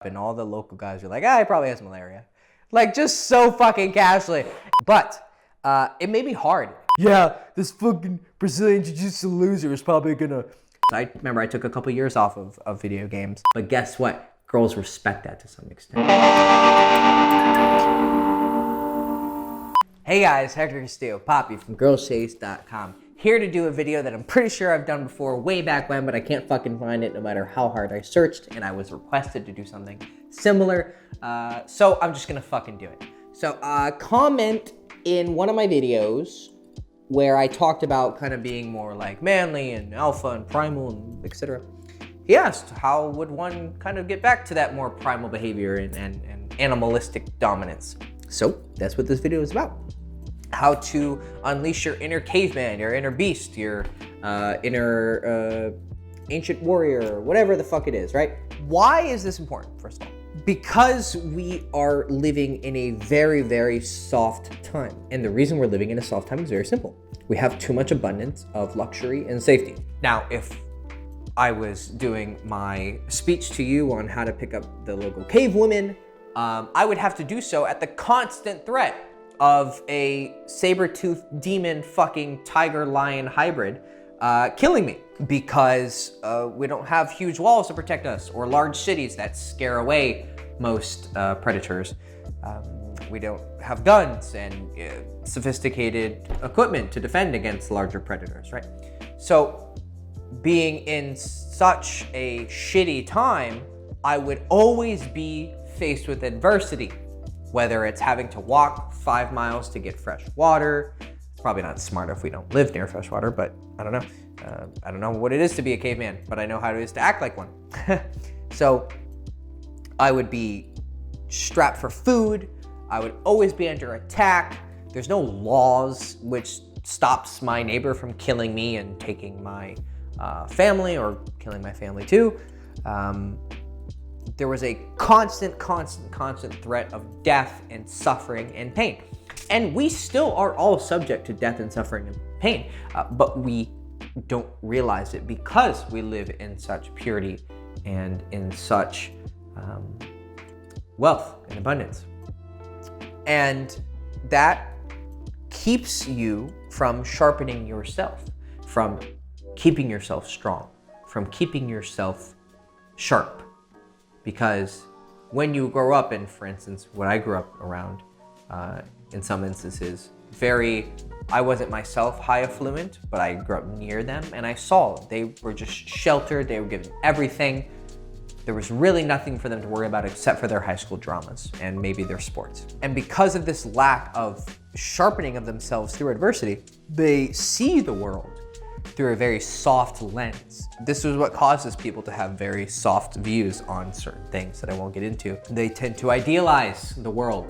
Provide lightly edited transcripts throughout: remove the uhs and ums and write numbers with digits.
and all the local guys are like, he probably has malaria. Like, just so fucking casually. But it made me hard. Yeah, this fucking Brazilian jiu-jitsu loser is probably gonna... I remember I took a couple years off of video games. But guess what? Girls respect that to some extent. Hey guys, Hector Castillo, Poppy from girlchase.com. Here to do a video that I'm pretty sure I've done before way back when, but I can't fucking find it no matter how hard I searched, and I was requested to do something similar, so I'm just gonna fucking do it. So comment in one of my videos where I talked about kind of being more like manly and alpha and primal and etc. He asked, how would one kind of get back to that more primal behavior and animalistic dominance? So that's what this video is about. How to unleash your inner caveman, your inner beast, your inner ancient warrior, whatever the fuck it is, right? Why is this important, first of all? Because we are living in a very, very soft time. And the reason we're living in a soft time is very simple. We have too much abundance of luxury and safety. Now, if I was doing my speech to you on how to pick up the local cave women, I would have to do so at the constant threat of a saber-toothed demon fucking tiger lion hybrid killing me because we don't have huge walls to protect us or large cities that scare away most predators. We don't have guns and sophisticated equipment to defend against larger predators, right? So being in such a shitty time, I would always be faced with adversity, whether it's having to walk 5 miles to get fresh water. It's probably not smart if we don't live near fresh water, but I don't know. I don't know what it is to be a caveman, but I know how it is to act like one. So I would be strapped for food. I would always be under attack. There's no laws which stops my neighbor from killing me and taking my family or killing my family too. There was a constant threat of death and suffering and pain. And we still are all subject to death and suffering and pain, but we don't realize it because we live in such purity and in such wealth and abundance. And that keeps you from sharpening yourself, from keeping yourself strong, from keeping yourself sharp. Because when you grow up, and for instance, what I grew up around, in some instances, I wasn't myself high affluent, but I grew up near them and I saw they were just sheltered, they were given everything. There was really nothing for them to worry about except for their high school dramas and maybe their sports. And because of this lack of sharpening of themselves through adversity, they see the world through a very soft lens. This is what causes people to have very soft views on certain things that I won't get into. They tend to idealize the world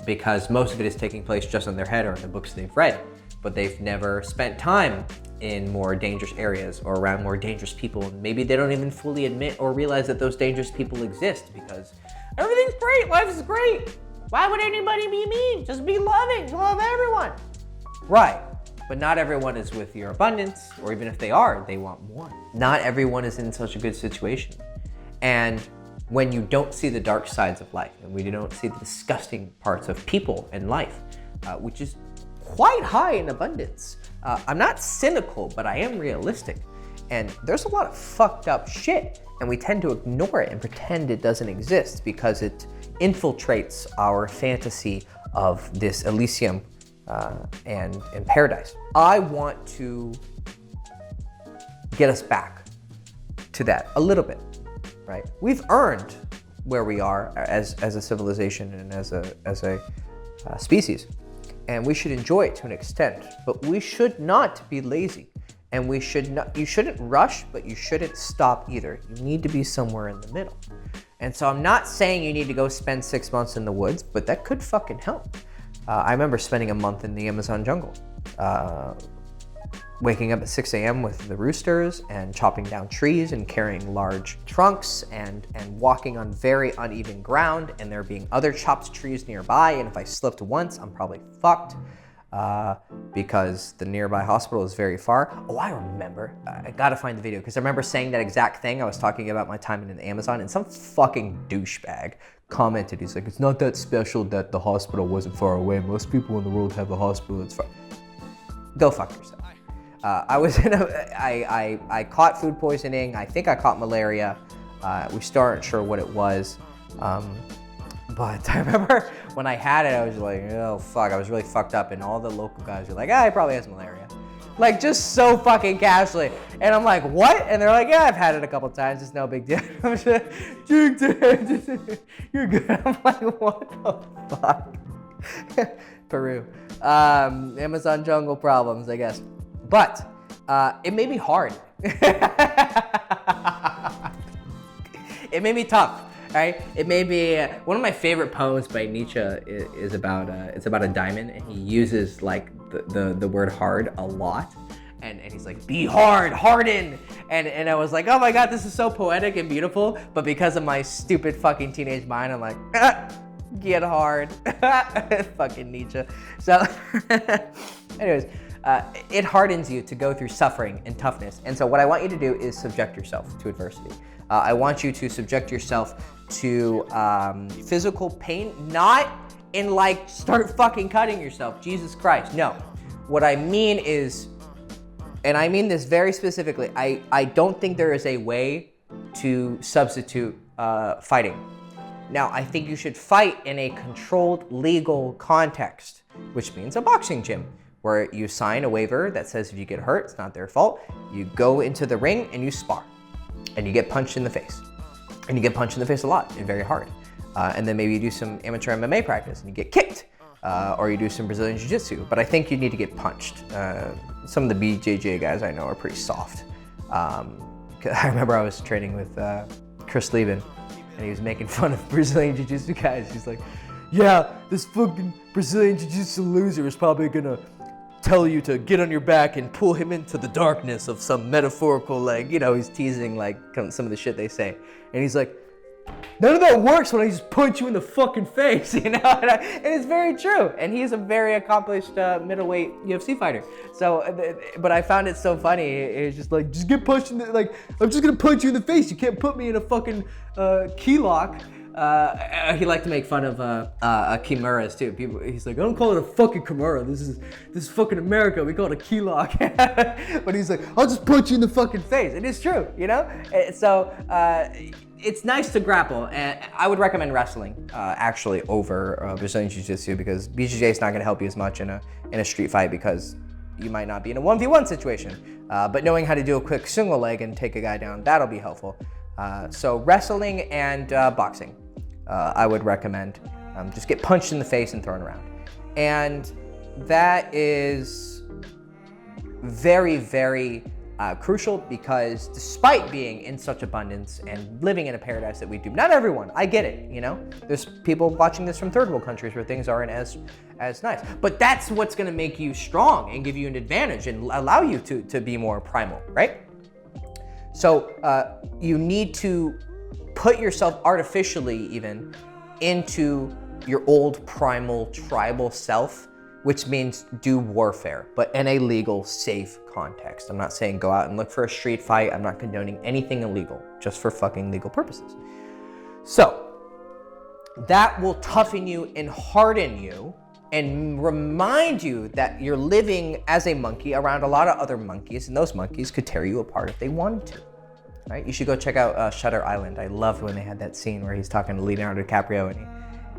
because most of it is taking place just in their head or in the books they've read, but they've never spent time in more dangerous areas or around more dangerous people. And maybe they don't even fully admit or realize that those dangerous people exist because everything's great, life is great. Why would anybody be mean? Just be loving, love everyone. Right. But not everyone is with your abundance, or even if they are, they want more. Not everyone is in such a good situation. And when you don't see the dark sides of life, and when you don't see the disgusting parts of people and life, which is quite high in abundance. I'm not cynical, but I am realistic. And there's a lot of fucked up shit, and we tend to ignore it and pretend it doesn't exist because it infiltrates our fantasy of this Elysium and paradise. I want to get us back to that a little bit, right? We've earned where we are as a civilization and as a species, and we should enjoy it to an extent, but we should not be lazy, and you shouldn't rush, but you shouldn't stop either. You need to be somewhere in the middle. And so I'm not saying you need to go spend 6 months in the woods, but that could fucking help. I remember spending a month in the Amazon jungle, waking up at 6 a.m. with the roosters and chopping down trees and carrying large trunks and walking on very uneven ground and there being other chopped trees nearby. And if I slipped once, I'm probably fucked. because the nearby hospital is very far. Oh, I remember. I gotta find the video because I remember saying that exact thing. I was talking about my time in the Amazon, and some fucking douchebag commented. He's like, it's not that special that the hospital wasn't far away. Most people in the world have a hospital that's far. Go fuck yourself. I caught food poisoning. I think I caught malaria. We still aren't sure what it was. But I remember when I had it, I was like, oh fuck, I was really fucked up, and all the local guys were like, he probably has malaria. Like, just so fucking casually. And I'm like, what? And they're like, yeah, I've had it a couple times, it's no big deal. I'm just like, you're good. I'm like, what the fuck? Peru. Amazon jungle problems, I guess. But it made me hard. It made me tough. Right? It may be one of my favorite poems by Nietzsche is about it's about a diamond, and he uses like the word hard a lot, and he's like, be hard, harden, and I was like, oh my god, this is so poetic and beautiful, but because of my stupid fucking teenage mind, I'm like, get hard. Fucking Nietzsche. So anyways, it hardens you to go through suffering and toughness, and so what I want you to do is subject yourself to adversity. I want you to subject yourself to physical pain, not in like start fucking cutting yourself, Jesus Christ. No, what I mean is, and I mean this very specifically, I don't think there is a way to substitute fighting. Now, I think you should fight in a controlled legal context, which means a boxing gym, where you sign a waiver that says if you get hurt, it's not their fault. You go into the ring and you spar. And you get punched in the face. And you get punched in the face a lot and very hard. And then maybe you do some amateur MMA practice and you get kicked. Or you do some Brazilian Jiu-Jitsu. But I think you need to get punched. Some of the BJJ guys I know are pretty soft. I remember I was training with Chris Lieben, and he was making fun of Brazilian Jiu-Jitsu guys. He's like, yeah, this fucking Brazilian Jiu-Jitsu loser is probably gonna tell you to get on your back and pull him into the darkness of some metaphorical, like, you know, he's teasing like some of the shit they say. And he's like, none of that works when I just punch you in the fucking face, you know? And it's very true. And he's a very accomplished middleweight UFC fighter. So, but I found it so funny. It's just like, just get punched in the, like, I'm just gonna punch you in the face. You can't put me in a fucking key lock. He liked to make fun of kimuras too. People, he's like, I don't call it a fucking kimura. This is fucking America. We call it a key lock. But he's like, I'll just punch you in the fucking face. And it's true, you know. So it's nice to grapple, and I would recommend wrestling actually over Brazilian Jiu-Jitsu, because BJJ is not going to help you as much in a street fight, because you might not be in a 1v1 situation. But knowing how to do a quick single leg and take a guy down, that'll be helpful. So wrestling and boxing, I would recommend. Just get punched in the face and thrown around. And that is very, very crucial, because despite being in such abundance and living in a paradise that we do, not everyone, I get it, you know? There's people watching this from third world countries where things aren't as nice. But that's what's gonna make you strong and give you an advantage and allow you to be more primal, right? So you need to put yourself artificially even into your old primal tribal self, which means do warfare, but in a legal, safe context. I'm not saying go out and look for a street fight. I'm not condoning anything illegal, just for fucking legal purposes. So that will toughen you and harden you and remind you that you're living as a monkey around a lot of other monkeys, and those monkeys could tear you apart if they wanted to. Right? You should go check out Shutter Island. I loved when they had that scene where he's talking to Leonardo DiCaprio,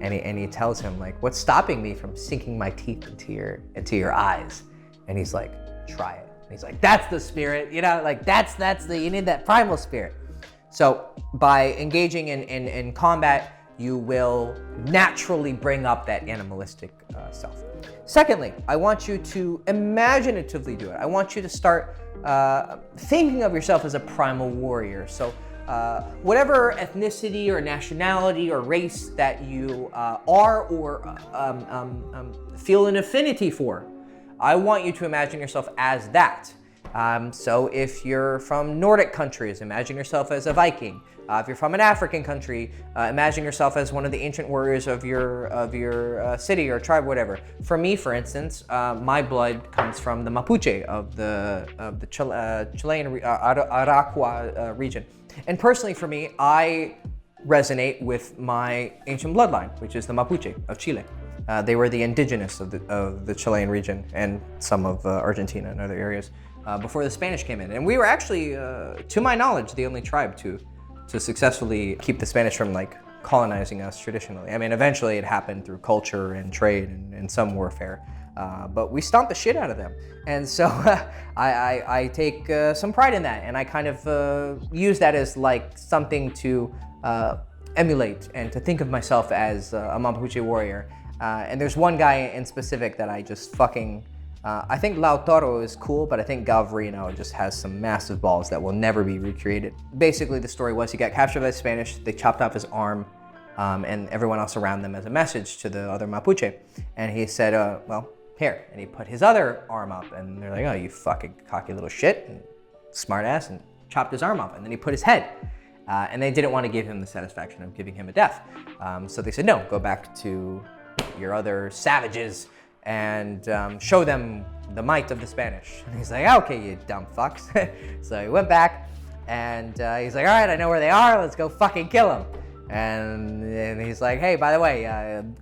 and he tells him, like, what's stopping me from sinking my teeth into your eyes? And he's like, try it. And he's like, that's the spirit, you know, like that's you need that primal spirit. So by engaging in combat, you will naturally bring up that animalistic self. Secondly, I want you to imaginatively do it. I want you to start thinking of yourself as a primal warrior. So whatever ethnicity or nationality or race that you are or feel an affinity for, I want you to imagine yourself as that. So if you're from Nordic countries, imagine yourself as a Viking. If you're from an African country, imagine yourself as one of the ancient warriors of your city or tribe, whatever. For me, for instance, my blood comes from the Mapuche of the Chilean Arauca region. And personally, for me, I resonate with my ancient bloodline, which is the Mapuche of Chile. They were the indigenous of the Chilean region and some of Argentina and other areas before the Spanish came in. And we were actually, to my knowledge, the only tribe to successfully keep the Spanish from like colonizing us traditionally. I mean, eventually it happened through culture and trade and some warfare, but we stomped the shit out of them. And so I take some pride in that, and I kind of use that as like something to emulate and to think of myself as a Mapuche warrior. And there's one guy in specific that I just fucking, I think Lautaro is cool, but I think Galvarino just has some massive balls that will never be recreated. Basically, the story was he got captured by the Spanish, they chopped off his arm, and everyone else around them as a message to the other Mapuche. And he said, well, here. And he put his other arm up, and they're like, oh, you fucking cocky little shit, and smart ass, and chopped his arm off. And then he put his head. And they didn't want to give him the satisfaction of giving him a death. So they said, no, go back to your other savages and show them the might of the Spanish. And he's like, okay, you dumb fucks. So he went back, and he's like, all right, I know where they are, let's go fucking kill them. And he's like, hey, by the way,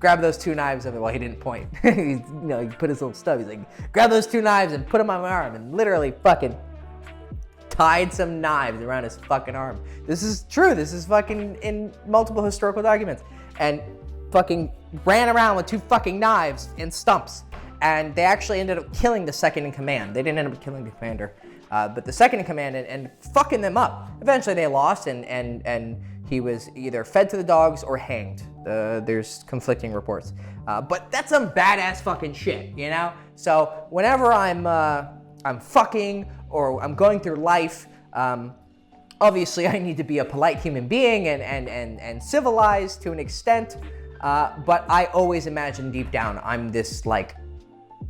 grab those 2 knives. Well, he didn't point. He put his little stub. He's like, grab those 2 knives and put them on my arm, and literally fucking tied some knives around his fucking arm. This is true. This is fucking in multiple historical documents. And fucking ran around with 2 fucking knives and stumps. And they actually ended up killing the second in command. They didn't end up killing the commander, but the second in command and fucking them up. Eventually they lost, and he was either fed to the dogs or hanged. There's conflicting reports. But that's some badass fucking shit, you know? So whenever I'm fucking or I'm going through life, obviously I need to be a polite human being and civilized to an extent, but I always imagine deep down I'm this like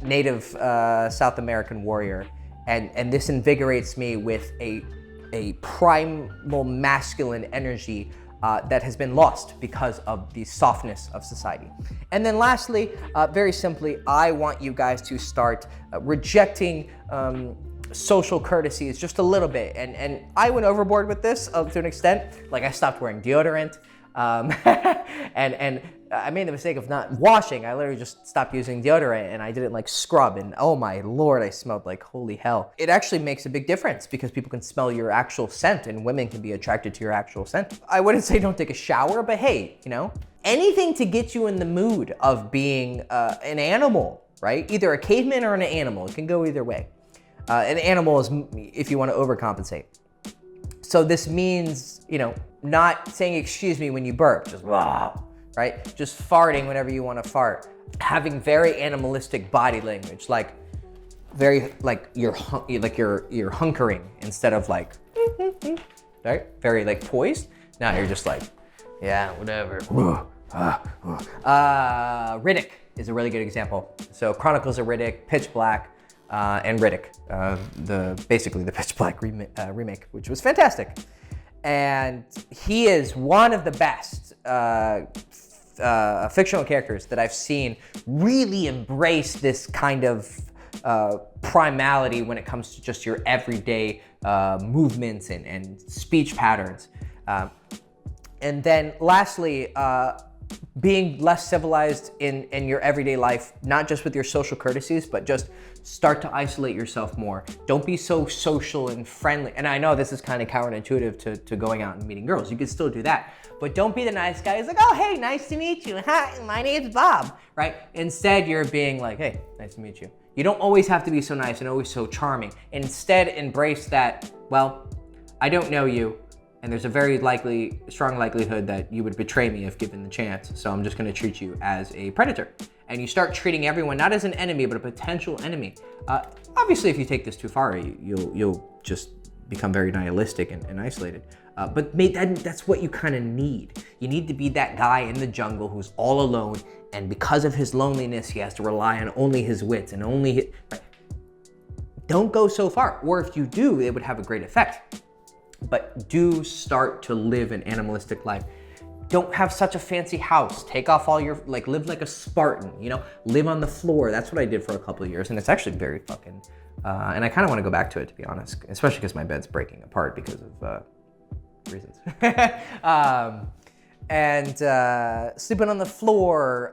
native South American warrior, and this invigorates me with a primal masculine energy that has been lost because of the softness of society. And then lastly, very simply, I want you guys to start rejecting social courtesies just a little bit. And I went overboard with this to an extent. Like I stopped wearing deodorant, and I made the mistake of not washing. I literally just stopped using deodorant, and I didn't like scrub, and oh my Lord, I smelled like holy hell. It actually makes a big difference because people can smell your actual scent, and women can be attracted to your actual scent. I wouldn't say don't take a shower, but hey, anything to get you in the mood of being an animal, right? Either a caveman or an animal. It can go either way. An animal is if you want to overcompensate. So this means, not saying excuse me when you burp, just wow. Right? Just farting whenever you want to fart. Having very animalistic body language, like very like you're hunkering instead of like right? Very like poised. Now you're just like, yeah, whatever. Riddick is a really good example. So Chronicles of Riddick, Pitch Black, and Riddick, basically the Pitch Black remake, which was fantastic. And he is one of the best fictional characters that I've seen really embrace this kind of primality when it comes to just your everyday movements and speech patterns. And then lastly, being less civilized in your everyday life, not just with your social courtesies, but just start to isolate yourself more. Don't be so social and friendly. And I know this is kind of counterintuitive to going out and meeting girls. You can still do that. But don't be the nice guy who's like, oh, hey, nice to meet you. Hi, my name's Bob, right? Instead, you're being like, hey, nice to meet you. You don't always have to be so nice and always so charming. Instead, embrace that, well, I don't know you, and there's a very strong likelihood that you would betray me if given the chance. So I'm just gonna treat you as a predator. And you start treating everyone not as an enemy, but a potential enemy. Obviously, if you take this too far, you'll just become very nihilistic and isolated. But that's what you kind of need. You need to be that guy in the jungle who's all alone, and because of his loneliness, he has to rely on only his wits and only his... don't go so far. Or if you do, it would have a great effect. But do start to live an animalistic life. Don't have such a fancy house. Take off all your, like, live like a Spartan, you know? Live on the floor. That's what I did for a couple of years, and it's actually very fucking, and I kind of want to go back to it, to be honest, especially because my bed's breaking apart because of reasons. Sleeping on the floor,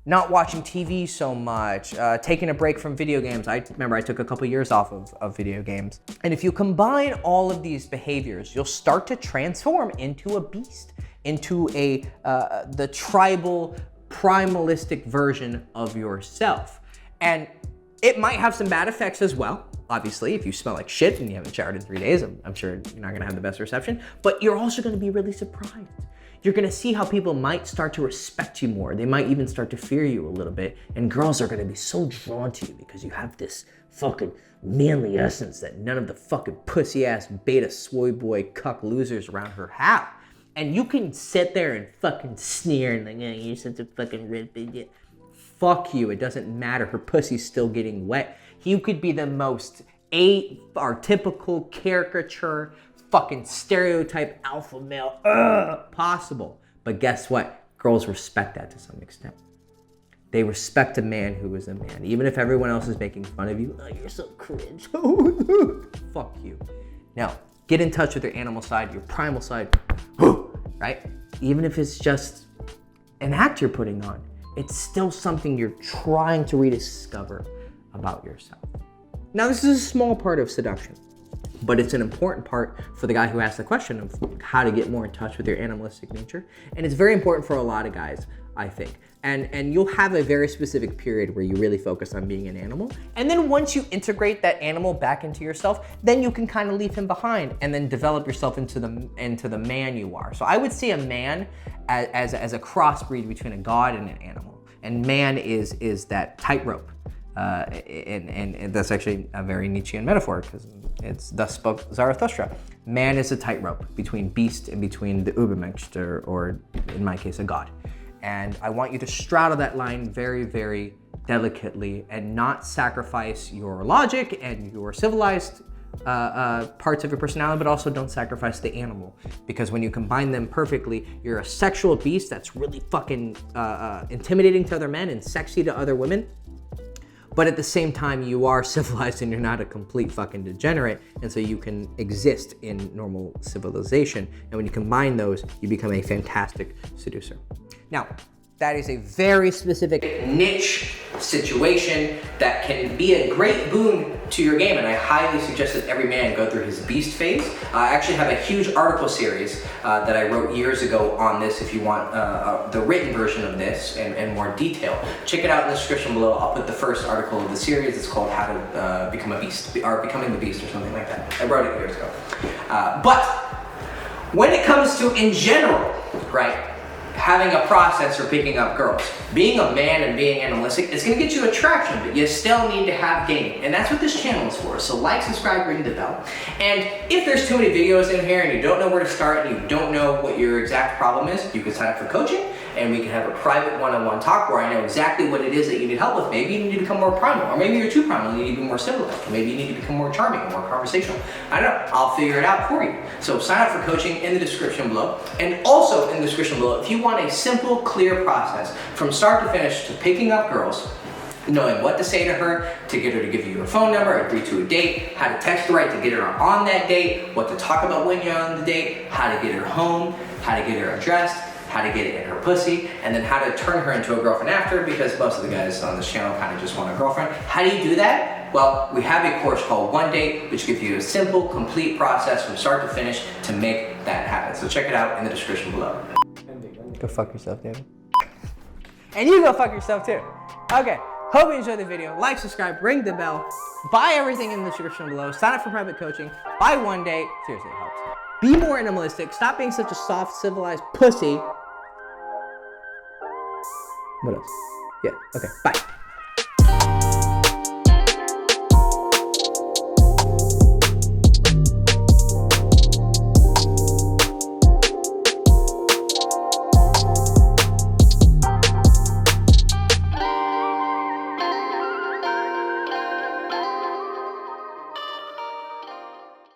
not watching TV so much, taking a break from video games. I remember I took a couple years off of video games. And if you combine all of these behaviors, you'll start to transform into a beast, into the tribal, primalistic version of yourself. And it might have some bad effects as well. Obviously, if you smell like shit and you haven't showered in 3 days, I'm sure you're not gonna have the best reception, but you're also gonna be really surprised. You're gonna see how people might start to respect you more. They might even start to fear you a little bit. And girls are gonna be so drawn to you because you have this fucking manly essence that none of the fucking pussy ass beta soy boy cuck losers around her have. And you can sit there and fucking sneer and like, oh, you're such a fucking red bitch. Fuck you, it doesn't matter. Her pussy's still getting wet. You could be the most typical caricature, fucking stereotype alpha male possible. But guess what? Girls respect that to some extent. They respect a man who is a man. Even if everyone else is making fun of you, oh, you're so cringe. Fuck you. Now, get in touch with your animal side, your primal side, right? Even if it's just an act you're putting on, it's still something you're trying to rediscover about yourself. Now, this is a small part of seduction, but it's an important part for the guy who asked the question of how to get more in touch with your animalistic nature. And it's very important for a lot of guys, I think. And you'll have a very specific period where you really focus on being an animal. And then once you integrate that animal back into yourself, then you can kind of leave him behind and then develop yourself into the man you are. So I would see a man as a crossbreed between a god and an animal. And man is that tightrope. And that's actually a very Nietzschean metaphor because it's thus spoke Zarathustra. Man is a tightrope between beast and between the Übermensch, or in my case, a god. And I want you to straddle that line very, very delicately and not sacrifice your logic and your civilized parts of your personality, but also don't sacrifice the animal. Because when you combine them perfectly, you're a sexual beast that's really fucking intimidating to other men and sexy to other women. But at the same time, you are civilized and you're not a complete fucking degenerate. And so you can exist in normal civilization. And when you combine those, you become a fantastic seducer. Now, that is a very specific niche situation that can be a great boon to your game, and I highly suggest that every man go through his beast phase. I actually have a huge article series that I wrote years ago on this if you want the written version of this and more detail. Check it out in the description below. I'll put the first article of the series. It's called How to Become a Beast, or Becoming the Beast, or something like that. I wrote it years ago. But when it comes to, in general, right, having a process for picking up girls. Being a man and being animalistic is gonna get you attraction, but you still need to have game. And that's what this channel is for. So like, subscribe, ring the bell. And if there's too many videos in here and you don't know where to start and you don't know what your exact problem is, you can sign up for coaching and we can have a private one-on-one talk where I know exactly what it is that you need help with. Maybe you need to become more primal, or maybe you're too primal and you need to be more civilized, or maybe you need to become more charming or more conversational. I don't know, I'll figure it out for you. So sign up for coaching in the description below. And also in the description below, if you want a simple, clear process from start to finish to picking up girls, knowing what to say to her, to get her to give you your phone number, agree to a date, how to text her right to get her on that date, what to talk about when you're on the date, how to get her home, how to get her addressed, how to get it in her pussy, and then how to turn her into a girlfriend after, because most of the guys on this channel kind of just want a girlfriend. How do you do that? Well, we have a course called One Date, which gives you a simple, complete process from start to finish to make that happen. So check it out in the description below. Go fuck yourself, David. And you go fuck yourself too. Okay, hope you enjoyed the video. Like, subscribe, ring the bell, buy everything in the description below, sign up for private coaching, buy One Date. Seriously, it helps. Be more animalistic, stop being such a soft, civilized pussy. What else? Yeah, okay, bye.